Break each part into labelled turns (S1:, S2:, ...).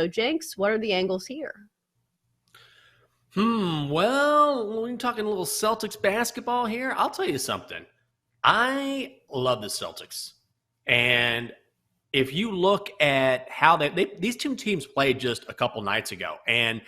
S1: So, Jenks, what are the angles here?
S2: Well, we're talking a little Celtics basketball here. I'll tell you something. I love the Celtics. And if you look at how these two teams played just a couple nights ago, and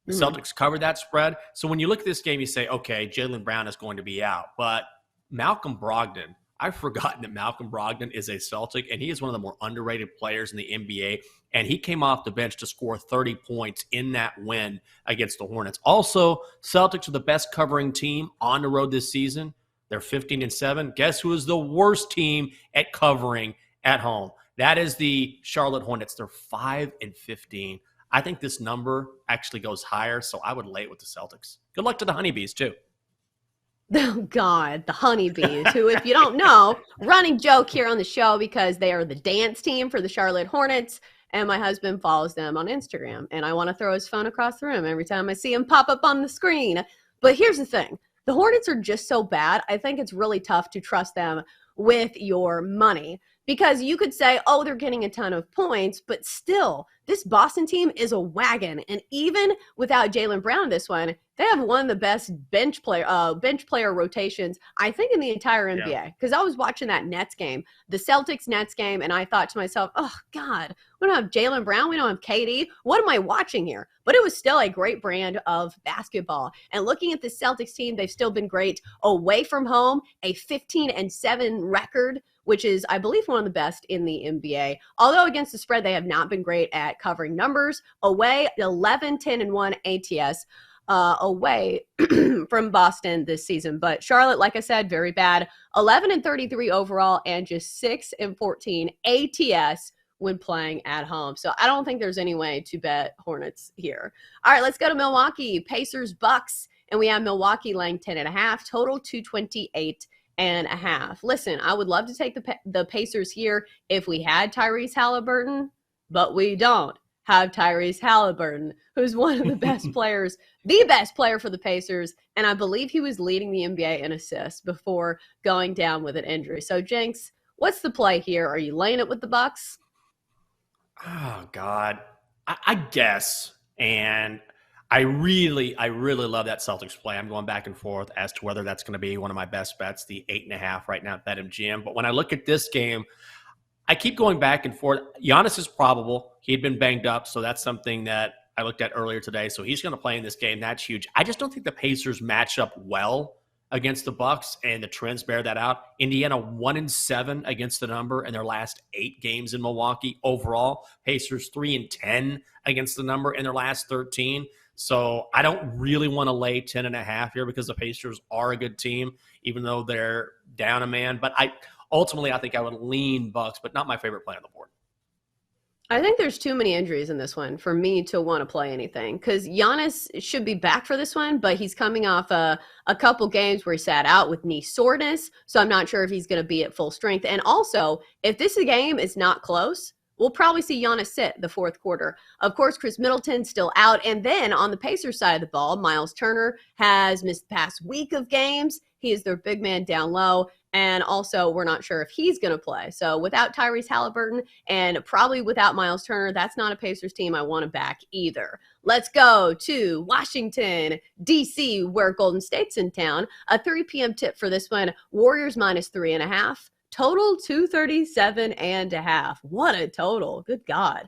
S2: the
S1: Mhm.
S2: Celtics covered that spread. So when you look at this game, you say, okay, Jaylen Brown is going to be out. But Malcolm Brogdon, I've forgotten that Malcolm Brogdon is a Celtic, and he is one of the more underrated players in the NBA. And he came off the bench to score 30 points in that win against the Hornets. Also, Celtics are the best covering team on the road this season. They're 15-7. Guess who is the worst team at covering at home? That is the Charlotte Hornets. They're 5-15. I think this number actually goes higher, so I would lay it with the Celtics. Good luck to the Honeybees, too.
S1: Oh, God, the Honeybees, who, if you don't know, running joke here on the show because they are the dance team for the Charlotte Hornets, and my husband follows them on Instagram, and I want to throw his phone across the room every time I see him pop up on the screen. But here's the thing. The Hornets are just so bad, I think it's really tough to trust them with your money. Because you could say, oh, they're getting a ton of points, but still, this Boston team is a wagon. And even without Jaylen Brown this one, they have one of the best bench player rotations, I think, in the entire NBA. Because I was watching that Nets game, the Celtics-Nets game, and I thought to myself, oh, God, we don't have Jaylen Brown. We don't have KD. What am I watching here? But it was still a great brand of basketball. And looking at the Celtics team, they've still been great away from home, a 15-7 record, which is, I believe, one of the best in the NBA. Although against the spread, they have not been great at covering numbers. Away, 11-10-1 ATS away from Boston this season. But Charlotte, like I said, very bad. 11-33 overall and just 6-14 ATS when playing at home. So I don't think there's any way to bet Hornets here. All right, let's go to Milwaukee. Pacers, Bucks. And we have Milwaukee laying 10.5, total 228.5. Listen, I would love to take the Pacers here if we had Tyrese Halliburton, but we don't have Tyrese Halliburton, who's one of the best players, the best player for the Pacers, and I believe he was leading the NBA in assists before going down with an injury. So, Jenks, what's the play here? Are you laying it with the Bucks?
S2: Oh, God. I guess. And I really love that Celtics play. I'm going back and forth as to whether that's going to be one of my best bets, the 8.5 right now at BetMGM. But when I look at this game, I keep going back and forth. Giannis is probable. He'd been banged up, so that's something that I looked at earlier today. So he's going to play in this game. That's huge. I just don't think the Pacers match up well against the Bucks, and the trends bear that out. Indiana 1-7 against the number in their last 8 games in Milwaukee overall. Pacers 3-10 against the number in their last 13. So I don't really want to lay 10.5 here because the Pacers are a good team, even though they're down a man. But ultimately, I think I would lean Bucks, but not my favorite play on the board.
S1: I think there's too many injuries in this one for me to want to play anything because Giannis should be back for this one, but he's coming off a couple games where he sat out with knee soreness, so I'm not sure if he's going to be at full strength. And also, if this game is not close, we'll probably see Giannis sit the fourth quarter. Of course, Chris Middleton's still out. And then on the Pacers side of the ball, Miles Turner has missed the past week of games. He is their big man down low. And also, we're not sure if he's going to play. So without Tyrese Halliburton and probably without Miles Turner, that's not a Pacers team I want to back either. Let's go to Washington, D.C., where Golden State's in town. A 3 p.m. tip for this one, Warriors -3.5. Total 237.5. What a total. Good God.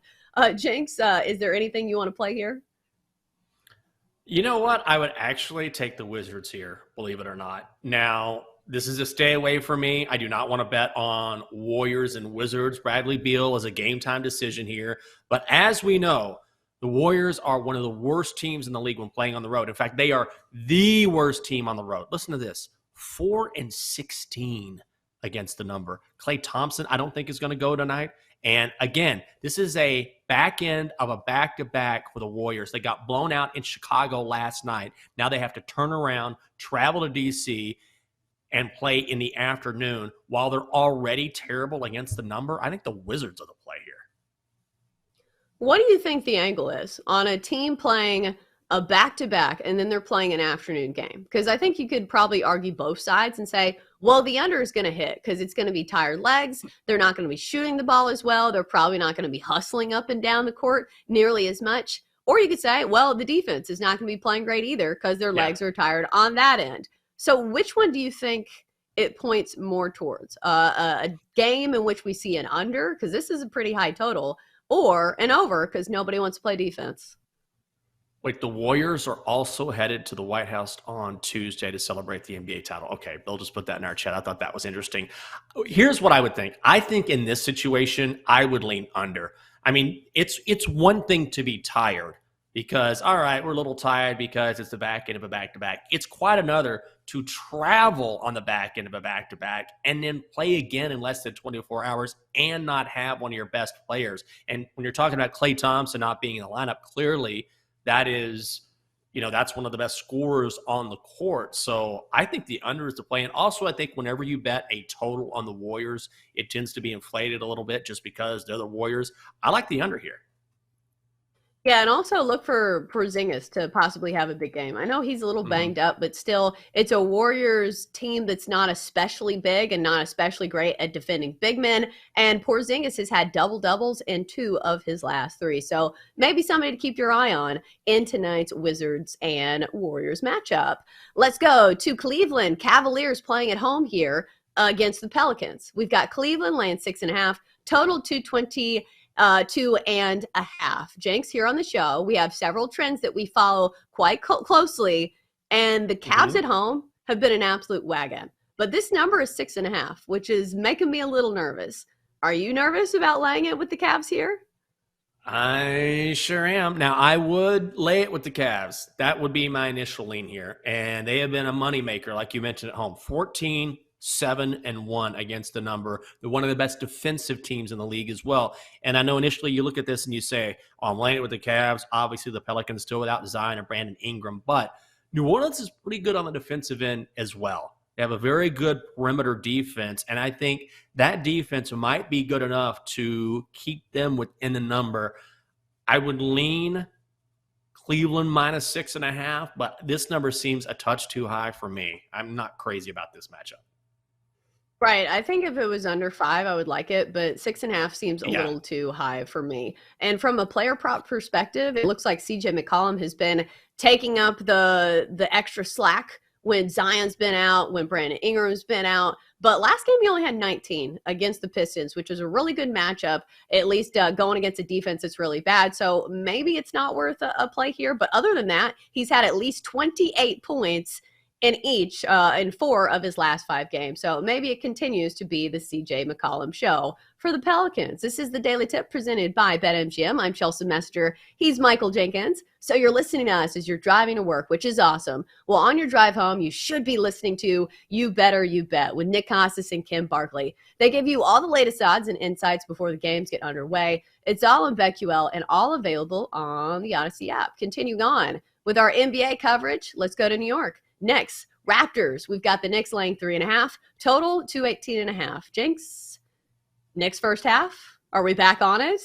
S1: Jenks, is there anything you want to play here?
S2: You know what? I would actually take the Wizards here, believe it or not. Now, this is a stay away for me. I do not want to bet on Warriors and Wizards. Bradley Beal is a game time decision here. But as we know, the Warriors are one of the worst teams in the league when playing on the road. In fact, they are the worst team on the road. Listen to this, 4-16 against the number. Klay Thompson, I don't think is going to go tonight. And again, this is a back end of a back-to-back for the Warriors. They got blown out in Chicago last night. Now they have to turn around, travel to D.C., and play in the afternoon while they're already terrible against the number. I think the Wizards are the play here.
S1: What do you think the angle is on a team playing a back-to-back and then they're playing an afternoon game? Because I think you could probably argue both sides and say, Well, the under is going to hit because it's going to be tired legs. They're not going to be shooting the ball as well. They're probably not going to be hustling up and down the court nearly as much. Or you could say, well, the defense is not going to be playing great either because their legs are tired on that end. So which one do you think it points more towards? A game in which we see an under, because this is a pretty high total, or an over because nobody wants to play defense?
S2: Wait, the Warriors are also headed to the White House on Tuesday to celebrate the NBA title. Okay, they'll just put that in our chat. I thought that was interesting. Here's what I would think. I think in this situation, I would lean under. I mean, it's one thing to be tired because, all right, we're a little tired because it's the back end of a back-to-back. It's quite another to travel on the back end of a back-to-back and then play again in less than 24 hours and not have one of your best players. And when you're talking about Klay Thompson not being in the lineup, clearly – that is, that's one of the best scorers on the court. So I think the under is the play. And also, I think whenever you bet a total on the Warriors, it tends to be inflated a little bit just because they're the Warriors. I like the under here.
S1: Yeah, and also look for Porzingis to possibly have a big game. I know he's a little banged up, but still, it's a Warriors team that's not especially big and not especially great at defending big men. And Porzingis has had double-doubles in 2 of his last 3. So maybe somebody to keep your eye on in tonight's Wizards and Warriors matchup. Let's go to Cleveland. Cavaliers playing at home here against the Pelicans. We've got Cleveland laying 6.5, total 220. 2.5. Jenks, here on the show, we have several trends that we follow quite closely, and the Cavs at home have been an absolute wagon. But this number is 6.5, which is making me a little nervous. Are you nervous about laying it with the Cavs here?
S2: I sure am. Now, I would lay it with the Cavs. That would be my initial lean here. And they have been a moneymaker, like you mentioned at home. 14-7-1 against the number. They're one of the best defensive teams in the league as well. And I know initially you look at this and you say, I'm laying it with the Cavs. Obviously, the Pelicans still without Zion and Brandon Ingram. But New Orleans is pretty good on the defensive end as well. They have a very good perimeter defense, and I think that defense might be good enough to keep them within the number. I would lean Cleveland minus 6.5, but this number seems a touch too high for me. I'm not crazy about this matchup.
S1: Right. I think if it was under 5, I would like it, but 6.5 seems a little too high for me. And from a player prop perspective, it looks like CJ McCollum has been taking up the extra slack when Zion's been out, when Brandon Ingram's been out. But last game, he only had 19 against the Pistons, which was a really good matchup, at least going against a defense that's really bad. So maybe it's not worth a play here. But other than that, he's had at least 28 points in 4 of his last 5 games. So maybe it continues to be the CJ McCollum show for the Pelicans. This is the Daily Tip presented by BetMGM. I'm Chelsa Messenger. He's Michael Jenkins. So you're listening to us as you're driving to work, which is awesome. Well, on your drive home, you should be listening to You Better You Bet with Nick Costas and Kim Barkley. They give you all the latest odds and insights before the games get underway. It's all on BetQL and all available on the Odyssey app. Continuing on with our NBA coverage, let's go to New York. Next, Raptors. We've got the Knicks laying 3.5, total 218.5. Jenks, Knicks first half. Are we back on it?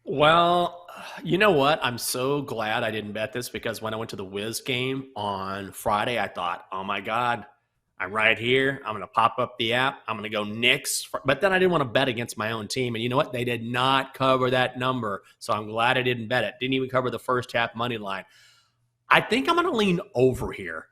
S2: Well, you know what? I'm so glad I didn't bet this because when I went to the Wiz game on Friday, I thought, oh my God, I'm right here. I'm going to pop up the app. I'm going to go Knicks. But then I didn't want to bet against my own team. And you know what? They did not cover that number. So I'm glad I didn't bet it. Didn't even cover the first half money line. I think I'm going to lean over here.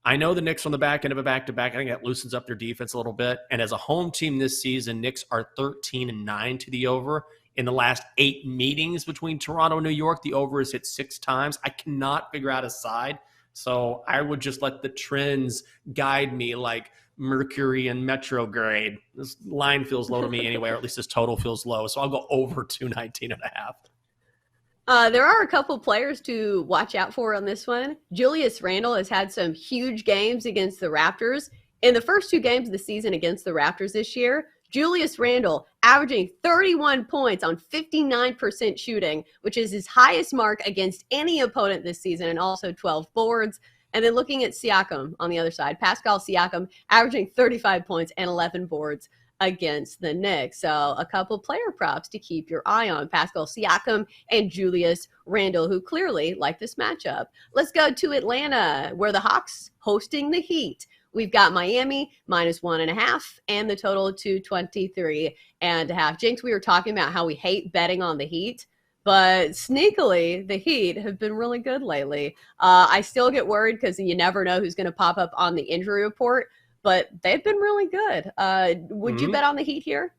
S2: I know the Knicks on the back end of a back-to-back. I think that loosens up their defense a little bit. And as a home team this season, Knicks are 13-9 to the over. In the last 8 meetings between Toronto and New York, the over is hit 6 times. I cannot figure out a side. So I would just let the trends guide me like Mercury and Metrograde. This line feels low to me anyway, or at least this total feels low. So I'll go over 219.5.
S1: There are a couple players to watch out for on this one. Julius Randle has had some huge games against the Raptors. In the first 2 games of the season against the Raptors this year, Julius Randle averaging 31 points on 59% shooting, which is his highest mark against any opponent this season, and also 12 boards. And then looking at Siakam on the other side, Pascal Siakam averaging 35 points and 11 boards against the Knicks. So a couple player props to keep your eye on. Pascal Siakam and Julius Randle, who clearly like this matchup. Let's go to Atlanta, where the Hawks hosting the Heat. We've got Miami -1.5 and the total to 23.5. Jinx, we were talking about how we hate betting on the Heat, but sneakily, the Heat have been really good lately. I still get worried because you never know who's going to pop up on the injury report, but they've been really good. Would you bet on the Heat here?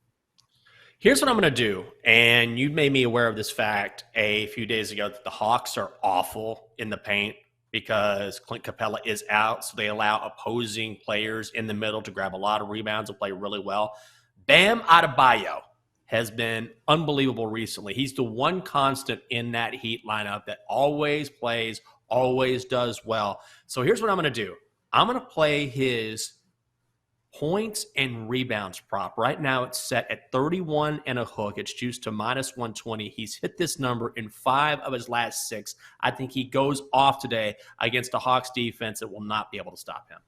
S2: Here's what I'm going to do. And you made me aware of this fact a few days ago that the Hawks are awful in the paint because Clint Capella is out. So they allow opposing players in the middle to grab a lot of rebounds and play really well. Bam Adebayo has been unbelievable recently. He's the one constant in that Heat lineup that always plays, always does well. So here's what I'm going to do. I'm going to play his points and rebounds prop. Right now it's set at 31 and a hook. It's juiced to -120. He's hit this number in 5 of his last 6. I think he goes off today against the Hawks defense that will not be able to stop him.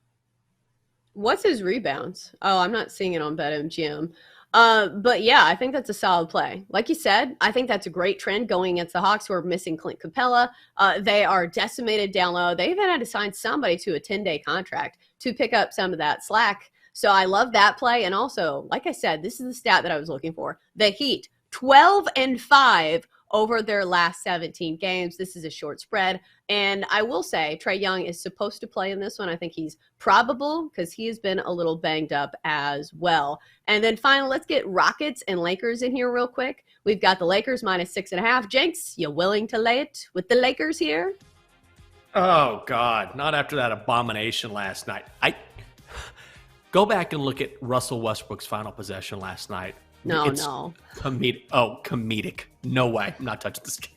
S1: What's his rebounds? Oh, I'm not seeing it on BetMGM. But yeah, I think that's a solid play. Like you said, I think that's a great trend going against the Hawks who are missing Clint Capella. They are decimated down low. They even had to sign somebody to a 10-day contract to pick up some of that slack. So I love that play. And also, like I said, this is the stat that I was looking for. The Heat, 12-5 over their last 17 games. This is a short spread. And I will say Trae Young is supposed to play in this one. I think he's probable because he has been a little banged up as well. And then finally, let's get Rockets and Lakers in here real quick. We've got the Lakers -6.5. Jenks, you willing to lay it with the Lakers here?
S2: Oh, God. Not after that abomination last night. Go back and look at Russell Westbrook's final possession last night.
S1: No.
S2: Comedic. Oh, comedic. No way. I'm not touching this game.